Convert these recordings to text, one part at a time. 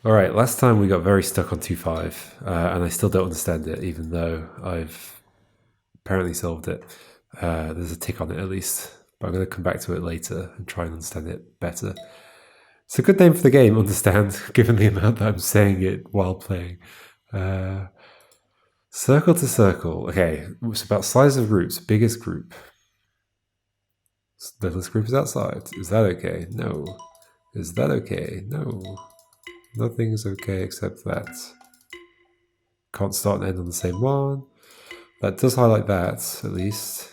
Alright, last time we got very stuck on 2-5, and I still don't understand it, even though I've apparently solved it. There's a tick on it at least, but I'm going to come back to it later and try and understand it better. It's a good name for the game, understand, given the amount that I'm saying it while playing. Circle to circle. Okay, it's about size of groups, biggest group. Littlest group is outside. Is that okay? No. Is that okay? No. Nothing is okay except that. Can't start and end on the same one. That does highlight that, at least.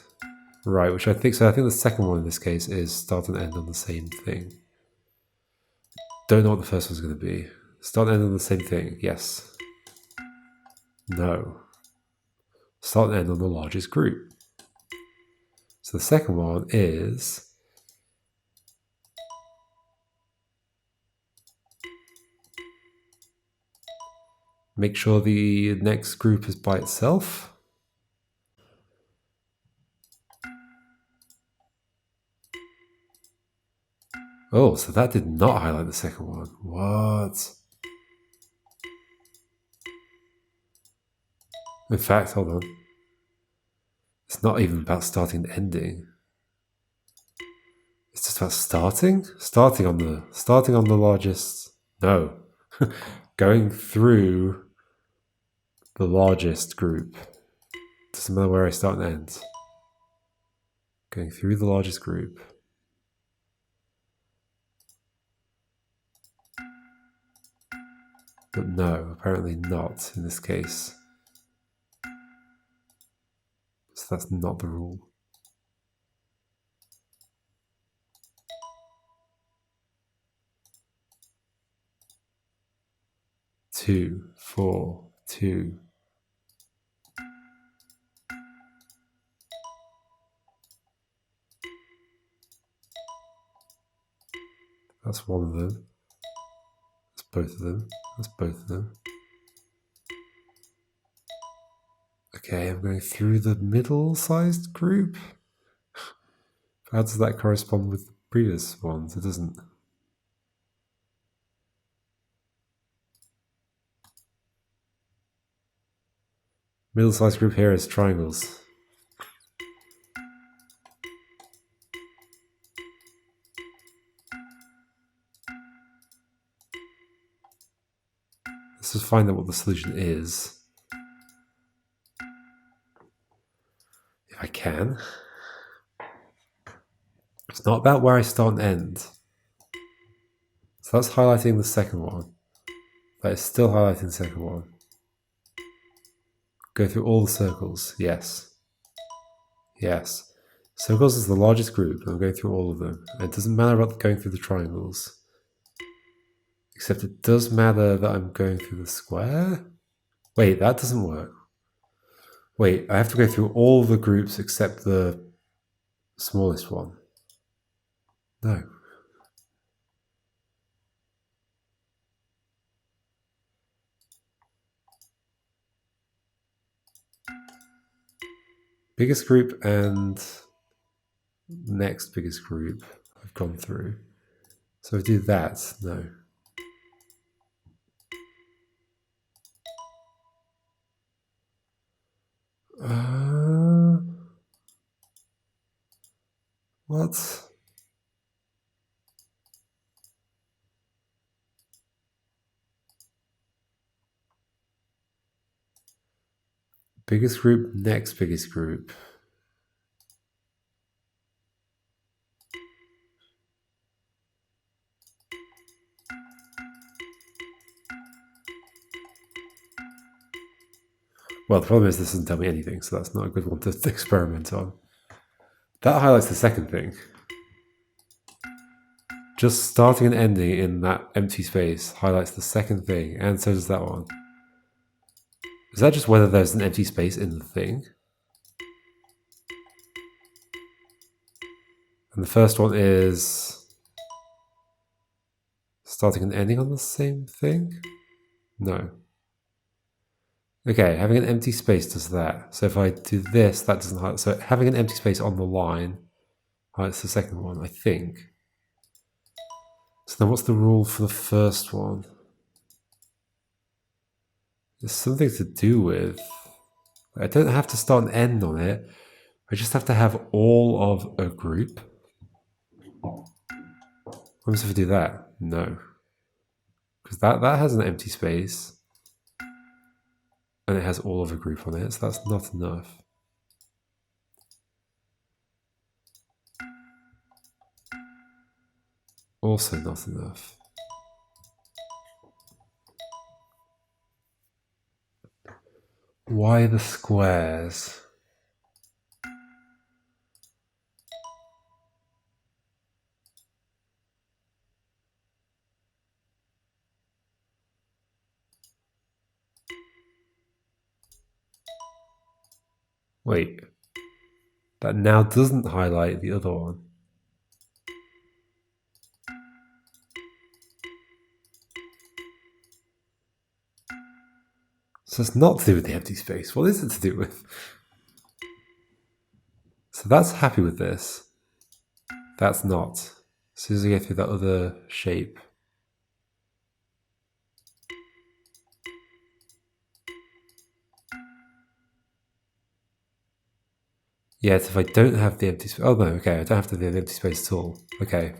Right, which I think, so I think the second one in this case is start and end on the same thing. Don't know what the first one's going to be. Start and end on the same thing, yes. No. Start and end on the largest group. So the second one is make sure the next group is by itself. Oh, so that did not highlight the second one. What? In fact, hold on. It's not even about starting and ending. It's just about starting? Starting on the largest. No. Going through the largest group. Doesn't matter where I start and end. Going through the largest group. But no, apparently not in this case. So that's not the rule. Two, 4, 2. That's one of them. That's both of them. That's both of them. Okay, I'm going through the middle-sized group. How does that correspond with the previous ones? It doesn't. Middle-sized group here is triangles. Let's just find out what the solution is. If I can. It's not about where I start and end. So that's highlighting the second one. That is still highlighting the second one. Go through all the circles. Yes. Yes. Circles is the largest group, and I'm going through all of them. It doesn't matter about going through the triangles. Except it does matter that I'm going through the square? Wait, that doesn't work. Wait, I have to go through all the groups except the smallest one. No. Biggest group and next biggest group I've gone through. So I do that, no. What? Biggest group, next biggest group. Well, the problem is this doesn't tell me anything, so that's not a good one to experiment on. That highlights the second thing. Just starting and ending in that empty space highlights the second thing, and so does that one. Is that just whether there's an empty space in the thing? And the first one is starting and ending on the same thing? No. Okay, having an empty space does that. So if I do this, that doesn't highlight. So having an empty space on the line highlights the second one, I think. So then what's the rule for the first one? There's something to do with... I don't have to start and end on it. I just have to have all of a group. What happens if I do that? No. Because that has an empty space. And it has all of a group on it, so that's not enough. Also not enough. Why the squares? Wait. That now doesn't highlight the other one. So it's not to do with the empty space. What is it to do with? So that's happy with this. That's not. As soon as I get through that other shape. Yet if I don't have the empty space... Oh no, okay, I don't have to have the empty space at all. Okay.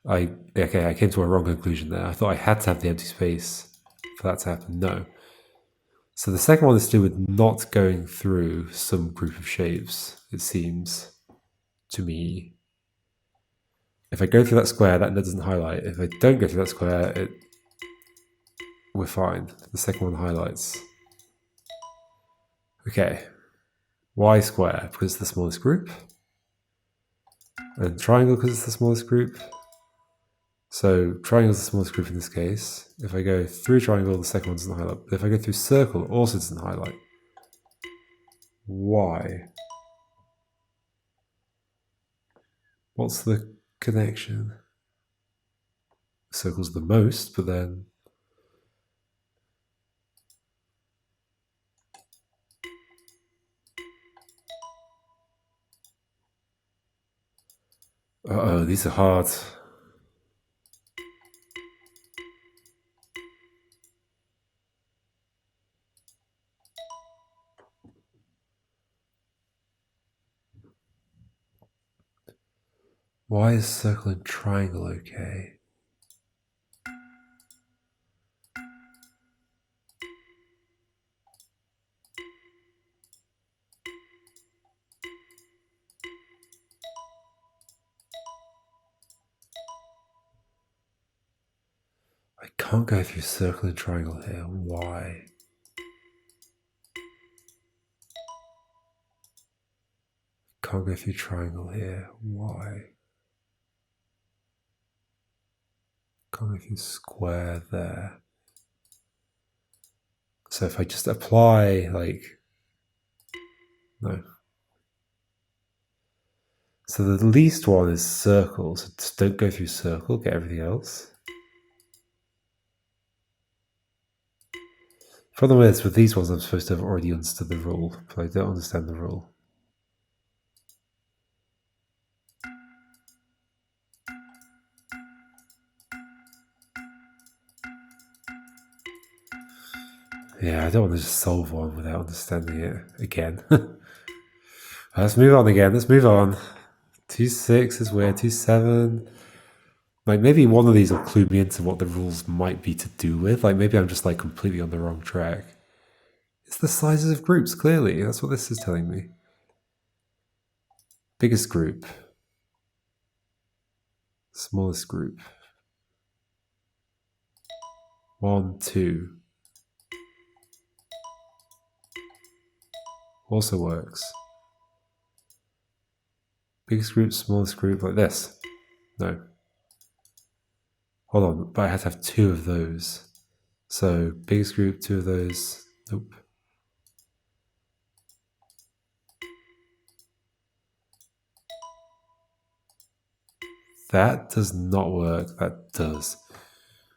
I came to a wrong conclusion there. I thought I had to have the empty space for that to happen. No. So the second one is to do with not going through some group of shapes, it seems to me. If I go through that square, that doesn't highlight. If I don't go through that square, we're fine. The second one highlights. Okay. Y square, because it's the smallest group. And triangle, because it's the smallest group. So triangle is the smallest group in this case. If I go through triangle, the second one doesn't highlight. But if I go through circle, it also doesn't highlight. Why? What's the connection? Circle's the most, but then... Uh-oh, these are hard. Why is circle and triangle okay? I can't go through circle and triangle here. Why? Can't go through triangle here. Why? Can't go through square there. So if I just apply, like... No. So the least one is circle. So just don't go through circle, get everything else. Problem is, with these ones, I'm supposed to have already understood the rule, but I don't understand the rule. Yeah, I don't want to just solve one without understanding it again. Let's move on again. Let's move on. 2-6 is weird. 2-7. Like, maybe one of these will clue me into what the rules might be to do with. Like, maybe I'm just, like, completely on the wrong track. It's the sizes of groups, clearly. That's what this is telling me. Biggest group. Smallest group. 1, 2. Also works. Biggest group, smallest group, like this. No. Hold on, but I have to have 2 of those. So, biggest group, 2 of those. Nope. That does not work. That does.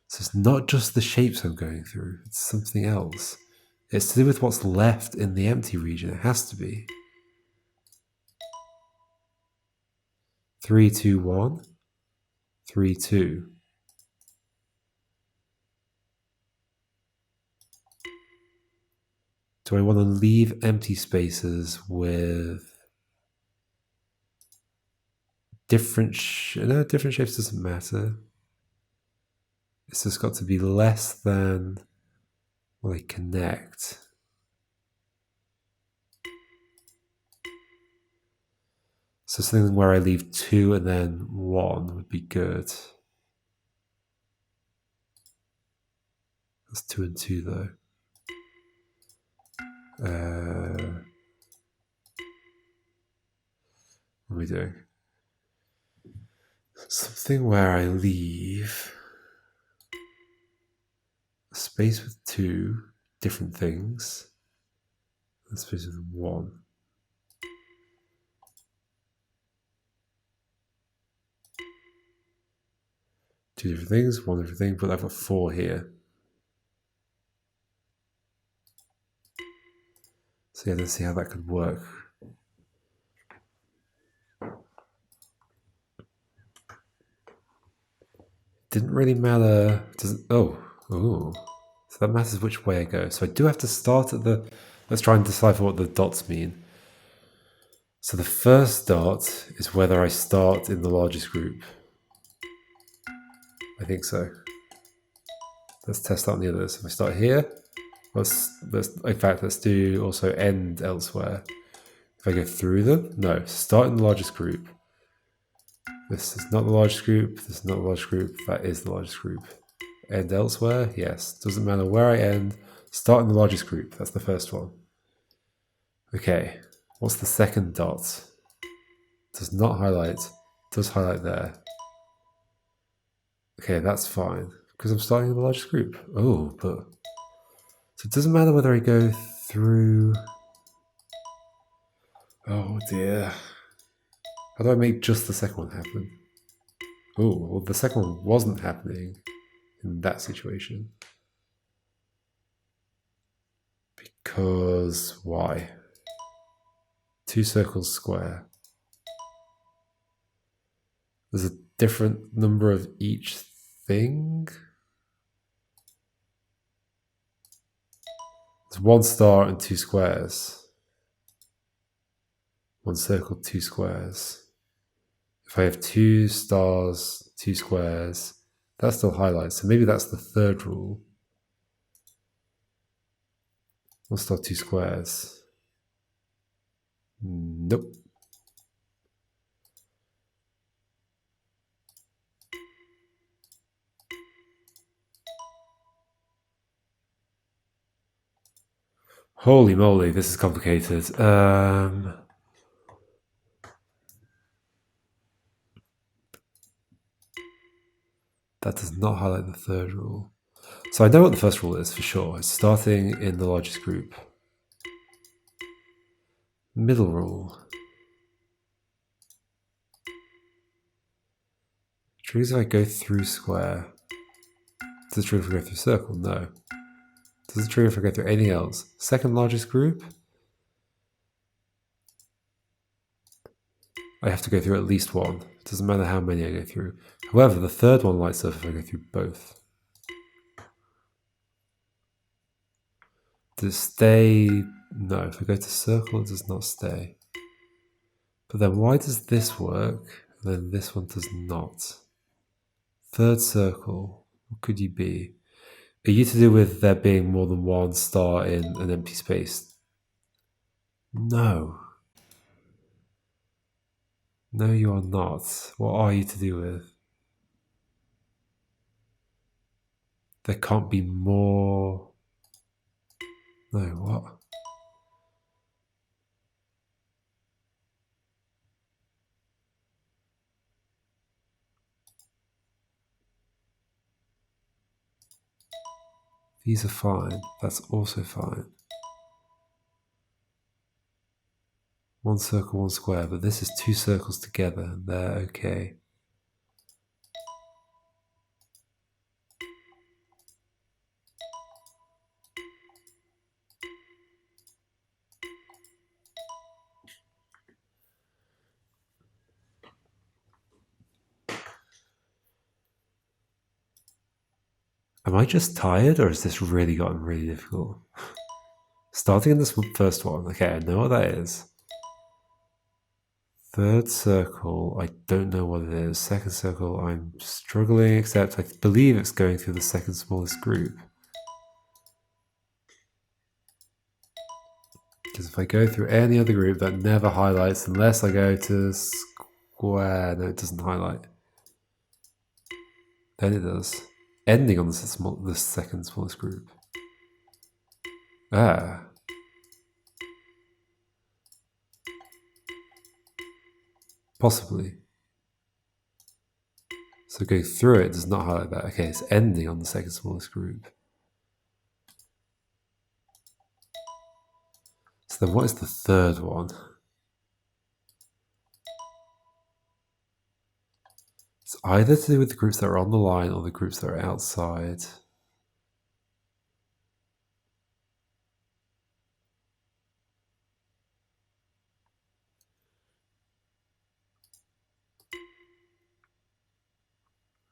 So it's not just the shapes I'm going through. It's something else. It's to do with what's left in the empty region. It has to be. 3, 2, 1. 3, 2. Do I want to leave empty spaces with different different shapes doesn't matter. It's just got to be less than, well, they connect. So something where I leave 2 and then 1 would be good. That's 2 and 2 though. What are we doing? Something where I leave a space with 2 different things, and a space with 1. Two different things, 1 different thing, but I've got 4 here. So yeah, let's see how that could work. Didn't really matter. So that matters which way I go. So I do have to start at the. Let's try and decipher what the dots mean. So the first dot is whether I start in the largest group. I think so. Let's test that on the others. If I start here, let's do also end elsewhere. If I go through them, no, start in the largest group. This is not the largest group, this is not the largest group, that is the largest group. End elsewhere, yes. Doesn't matter where I end, start in the largest group, that's the first one. Okay, what's the second dot? Does not highlight, does highlight there. Okay, that's fine, because I'm starting in the largest group. Oh, but... So it doesn't matter whether I go through... Oh dear. How do I make just the second one happen? Oh, well, the second one wasn't happening in that situation. Because why? 2 circles square. There's a different number of each thing. There's 1 star and 2 squares. 1 circle, 2 squares. If I have 2 stars, 2 squares, that still highlights. So maybe that's the third rule. 1 star, 2 squares. Nope. Holy moly, this is complicated. That does not highlight the third rule. So I know what the first rule is for sure. It's starting in the largest group. Middle rule. True if I go through square. Does it true if I go through circle? No. Does it true if I go through anything else? Second largest group? I have to go through at least 1. It doesn't matter how many I go through. However, the third one lights up if I go through both. Does it stay? No, if I go to circle, it does not stay. But then why does this work, and then this one does not? Third circle, what could you be? Are you to do with there being more than 1 star in an empty space? No. No, you are not. What are you to do with? There can't be more... No, what? These are fine. That's also fine. 1 circle, 1 square, but this is 2 circles together, and they're okay. Am I just tired, or has this really gotten really difficult? Starting in this first one. Okay, I know what that is. Third circle, I don't know what it is. Second circle, I'm struggling, except I believe it's going through the second smallest group. Because if I go through any other group, that never highlights unless I go to square. No, it doesn't highlight. Then it does. Ending on the second smallest group. Ah. Possibly. So going through it does not highlight that. Okay, it's ending on the second smallest group. So then what is the third one? It's either to do with the groups that are on the line or the groups that are outside.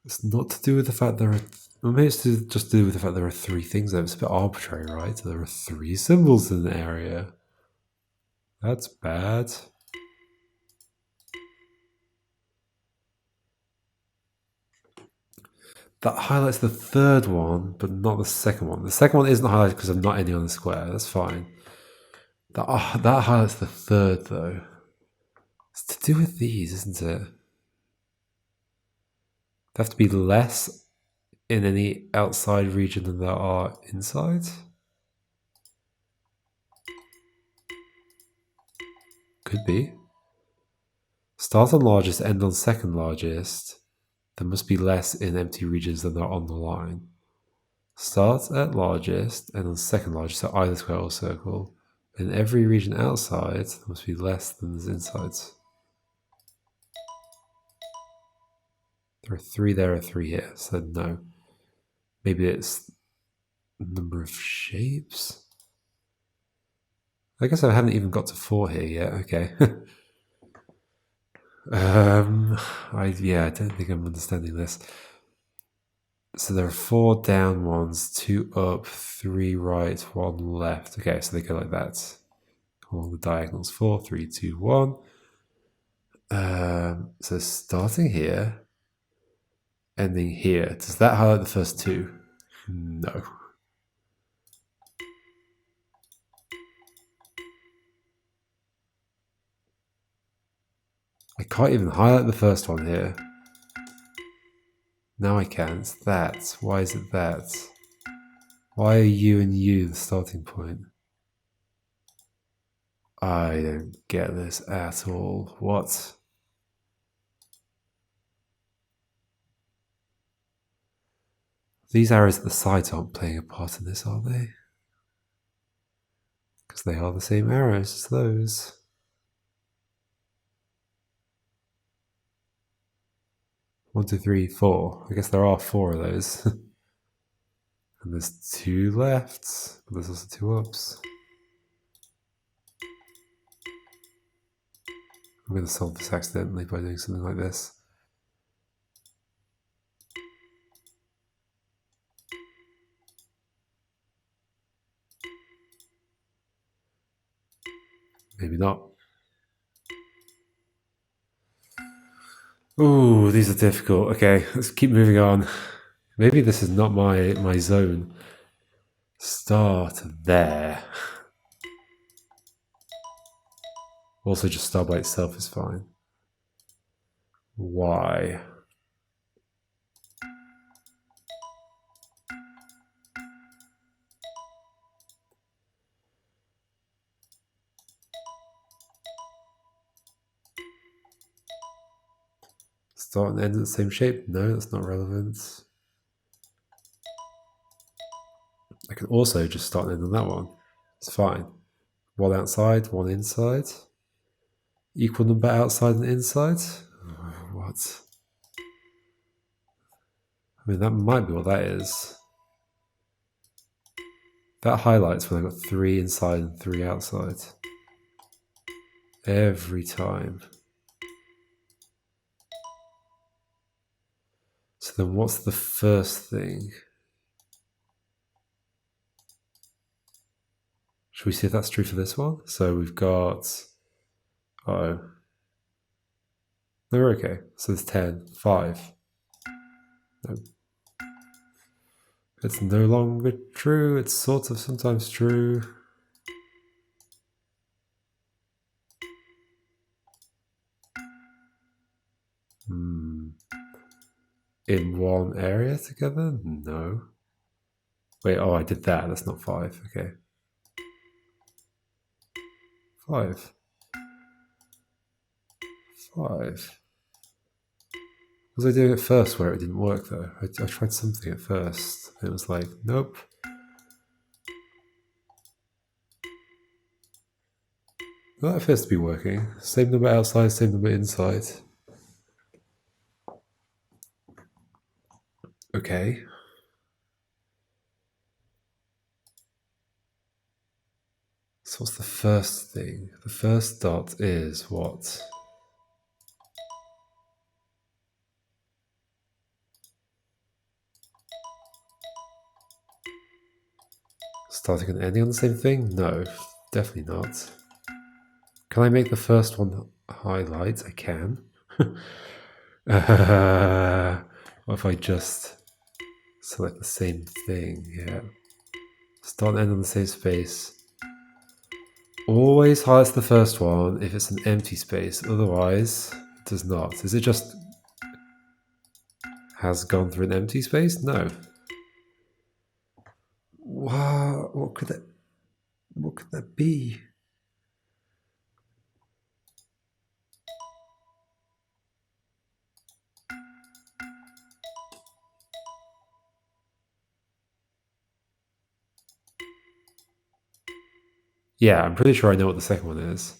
It's not to do with the fact there are... Well, maybe it's just to do with the fact there are three things there. It's a bit arbitrary, right? So there are three symbols in the area. That's bad. That highlights the third one, but not the second one. The second one isn't highlighted because I'm not ending on the square. That's fine. That highlights the third, though. It's to do with these, isn't it? They have to be less in any outside region than there are inside. Could be. Start on largest, end on second largest. There must be less in empty regions than there are on the line. Start at largest, end on second largest, so either square or circle. In every region outside, there must be less than there's inside. There are three there, are three here, so no. Maybe it's number of shapes? I guess I haven't even got to 4 here yet, okay. I don't think I'm understanding this. So there are 4 down ones, 2 up, 3 right, 1 left. Okay, so they go like that. All the diagonals, 4, 3, 2, 1. So starting here, ending here. Does that highlight the first 2? No. I can't even highlight the first one here. Now I can. It's that. Why is it that? Why are you and you the starting point? I don't get this at all. What? These arrows at the sides aren't playing a part in this, are they? Because they are the same arrows as those. One, two, three, 4. I guess there are 4 of those. And there's 2 lefts, but there's also 2 ups. I'm going to solve this accidentally by doing something like this. Maybe not. Ooh, these are difficult. Okay, let's keep moving on. Maybe this is not my zone. Start there. Also, just start by itself is fine. Why? Start and end at the same shape? No, that's not relevant. I can also just start and end on that one. It's fine. 1 outside, 1 inside. Equal number outside and inside? What? I mean, that might be what that is. That highlights when I got 3 inside and 3 outside. Every time. So then what's the first thing? Should we see if that's true for this one? So we've got... Uh-oh. No, we're okay. So it's 10, 5. No. It's no longer true. It's sort of sometimes true. In one area together? No. Wait, oh, I did that. That's not 5. Okay. 5. 5. Was I doing it first where it didn't work though? I tried something at first. It was like, nope. Well, that appears to be working. Same number outside, same number inside. Okay. So what's the first thing? The first dot is what? Starting and ending on the same thing? No, definitely not. Can I make the first one highlight? I can. What if I just select the same thing? Yeah. Start and end on the same space. Always highlights the first one if it's an empty space. Otherwise, it does not. Is it just has gone through an empty space? No. Wow, what could that be? Yeah, I'm pretty sure I know what the second one is.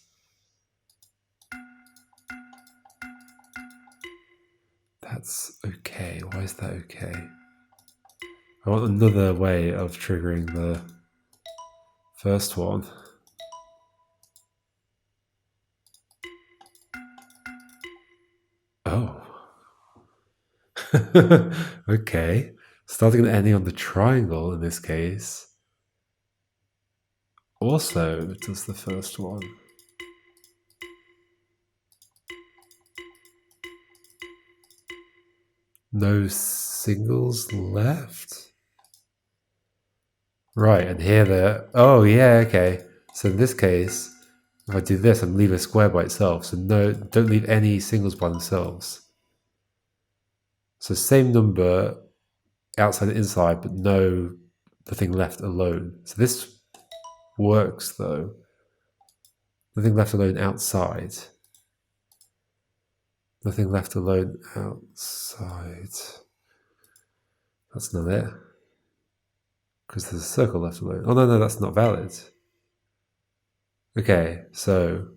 That's okay. Why is that okay? I want another way of triggering the first one. Oh. Okay. Starting and ending on the triangle in this case. Also does the first one. No singles left? Right, and here they're... Oh, yeah, okay. So in this case, if I do this and leave a square by itself, so no, don't leave any singles by themselves. So same number outside and inside, but no nothing left alone. So this works though. Nothing left alone outside. Nothing left alone outside. That's not it. Because there's a circle left alone. Oh no, that's not valid. Okay, so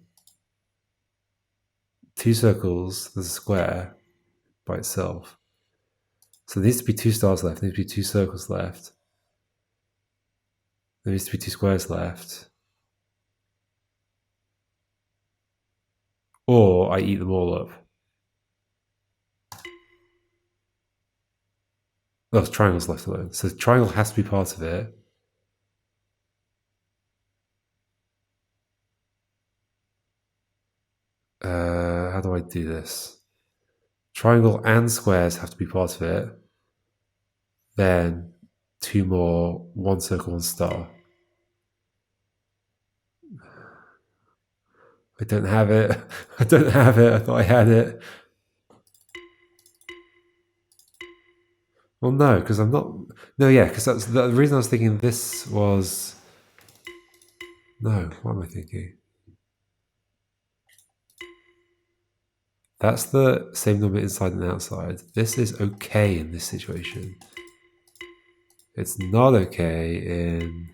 2 circles, there's a square by itself. So there needs to be 2 stars left, there needs to be 2 circles left. There needs to be 2 squares left. Or I eat them all up. Oh, triangle's left alone. So the triangle has to be part of it. How do I do this? Triangle and squares have to be part of it. Then 2 more, 1 circle, 1 star. I don't have it. I don't have it. I thought I had it. Well, no, because I'm not... No, yeah, because that's the reason I was thinking this was... No, what am I thinking? That's the same number inside and outside. This is okay in this situation. It's not okay in...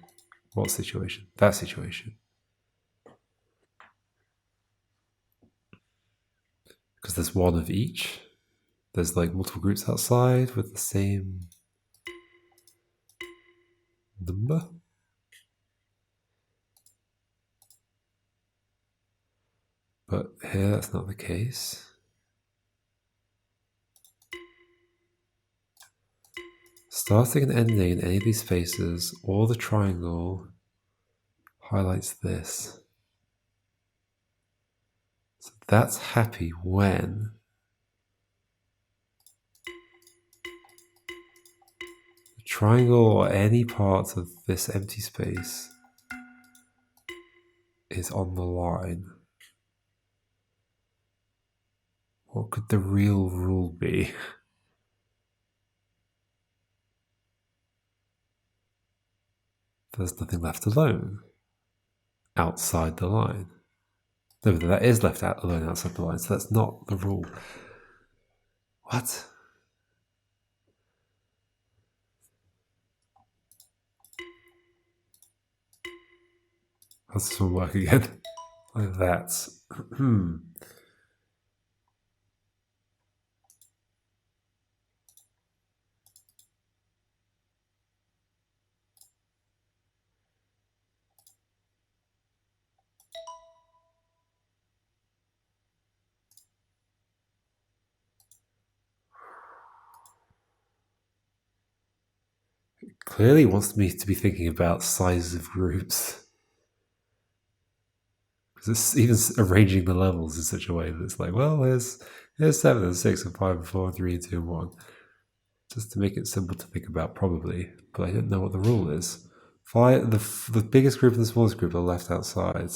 What situation? That situation. Because there's 1 of each. There's like multiple groups outside with the same number. But here that's not the case. Starting and ending in any of these spaces or the triangle highlights this. So that's happy when the triangle or any part of this empty space is on the line. What could the real rule be? There's nothing left alone outside the line. No, but that is left out alone outside the line, so that's not the rule. What? How's this one work again? Like that. Clearly wants me to be thinking about sizes of groups. Because it's even arranging the levels in such a way that it's like, well, here's 7 and 6 and 5 and 4 and 3 and 2 and 1. Just to make it simple to think about, probably. But I don't know what the rule is. The biggest group and the smallest group are left outside.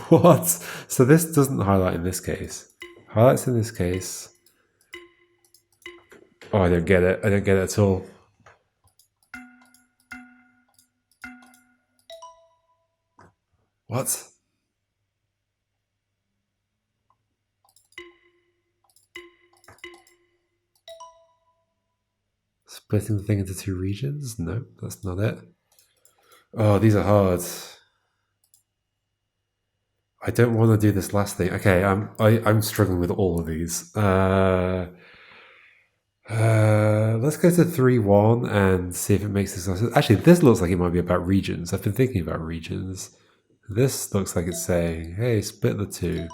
What? So this doesn't highlight in this case. Highlights in this case. Oh, I don't get it. I don't get it at all. What? Splitting the thing into 2 regions? No, that's not it. Oh, these are hard. I don't want to do this last thing. Okay, I'm struggling with all of these. Let's go to 3-1 and see if it makes this. Actually, this looks like it might be about regions. I've been thinking about regions. This looks like it's saying, hey, split the 2.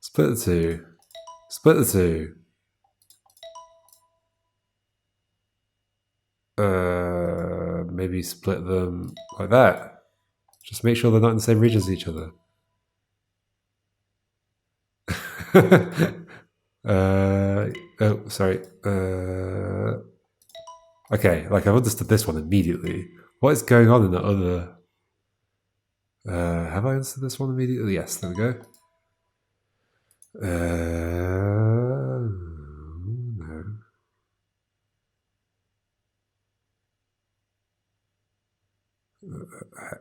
Split the 2. Split the 2. Maybe split them like that. Just make sure they're not in the same regions as each other. Oh, sorry. Okay, like I've understood this one immediately. What is going on in the other? Have I understood this one immediately? Yes, there we go. No.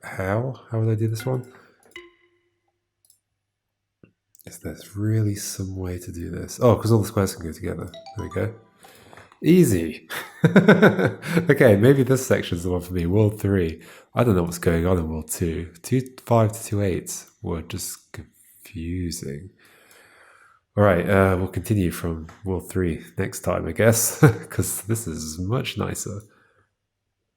How? How would I do this one? Is there really some way to do this? Oh, because all the squares can go together. There we go. Easy. Okay, maybe this section's the one for me. World 3. I don't know what's going on in World 2. 2-5 to 2-8 were just confusing. All right, we'll continue from World 3 next time, I guess, because this is much nicer.